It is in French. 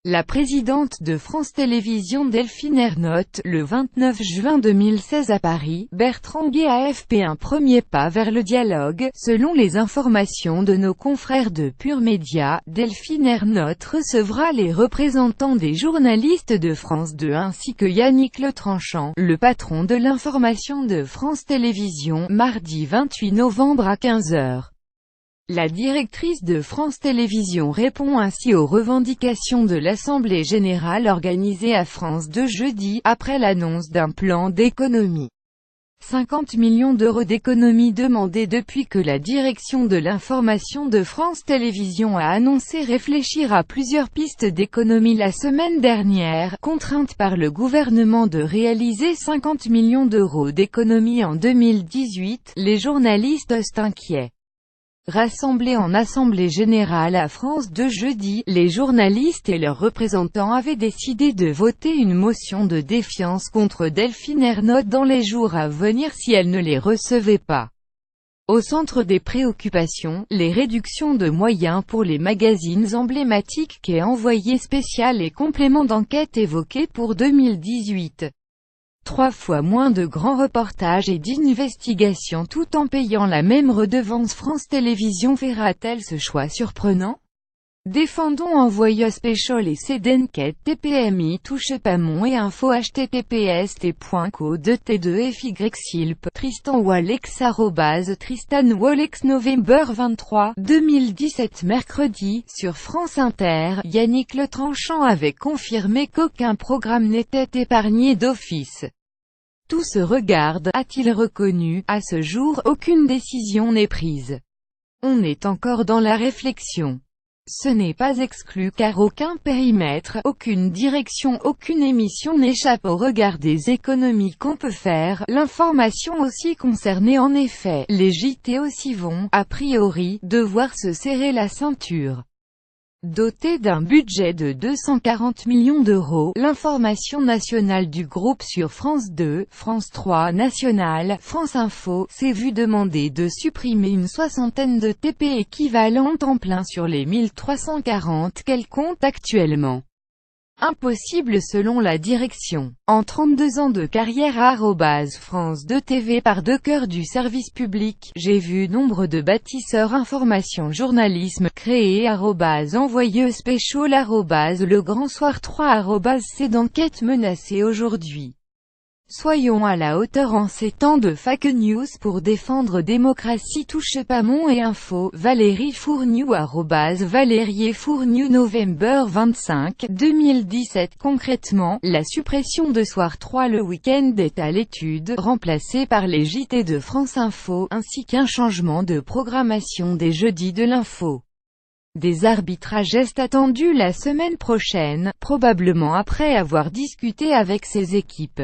La présidente de France Télévisions Delphine Ernotte, le 29 juin 2016 à Paris, Bertrand Guay AFP un premier pas vers le dialogue. Selon les informations de nos confrères de Pure Média, Delphine Ernotte recevra les représentants des journalistes de France 2 ainsi que Yannick Letranchant, le patron de l'information de France Télévisions, mardi 28 novembre à 15 h. La directrice de France Télévisions répond ainsi aux revendications de l'Assemblée générale organisée à France 2 jeudi, après l'annonce d'un plan d'économie. 50 millions d'euros d'économies demandées depuis que la direction de l'information de France Télévisions a annoncé réfléchir à plusieurs pistes d'économie la semaine dernière, contrainte par le gouvernement de réaliser 50 millions d'euros d'économies en 2018, les journalistes inquiets. Rassemblés en Assemblée générale à France 2 jeudi, les journalistes et leurs représentants avaient décidé de voter une motion de défiance contre Delphine Ernotte dans les jours à venir si elle ne les recevait pas. Au centre des préoccupations, les réductions de moyens pour les magazines emblématiques qu'est Envoyé spécial et Complément d'enquête évoqués pour 2018. 3 fois moins de grands reportages et d'investigations tout en payant la même redevance. France Télévisions fera-t-elle ce choix surprenant? Défendons Envoyé spécial et c'est d'enquête TPMI touche Pamon et info https://t.co2t2fysilp Tristan Walex Tristan Walex November 23, 2017 mercredi, sur France Inter, Yannick Letranchant avait confirmé qu'aucun programme n'était épargné d'office. Tout se regarde, a-t-il reconnu. À ce jour, aucune décision n'est prise. On est encore dans la réflexion. Ce n'est pas exclu car aucun périmètre, aucune direction, aucune émission n'échappe au regard des économies qu'on peut faire. L'information aussi concernée en effet, les JT aussi vont, a priori, devoir se serrer la ceinture. Dotée d'un budget de 240 millions d'euros, l'information nationale du groupe sur France 2, France 3 Nationale, France Info, s'est vue demander de supprimer une soixantaine de TP équivalents temps plein sur les 1340 qu'elle compte actuellement. Impossible selon la direction. En 32 ans de carrière à France 2 TV par deux cœurs du service public, j'ai vu nombre de bâtisseurs information journalisme créés Envoyé spécial Le Grand Soir 3 c'est d'enquête menacée aujourd'hui. Soyons à la hauteur en ces temps de fake news pour défendre démocratie touche Pamon et info. Valérie Fourniou Valérie Fourniou November 25, 2017 Concrètement, la suppression de Soir 3 le week-end est à l'étude, remplacée par les JT de France Info, ainsi qu'un changement de programmation des jeudis de l'info. Des arbitrages est attendus la semaine prochaine, probablement après avoir discuté avec ses équipes.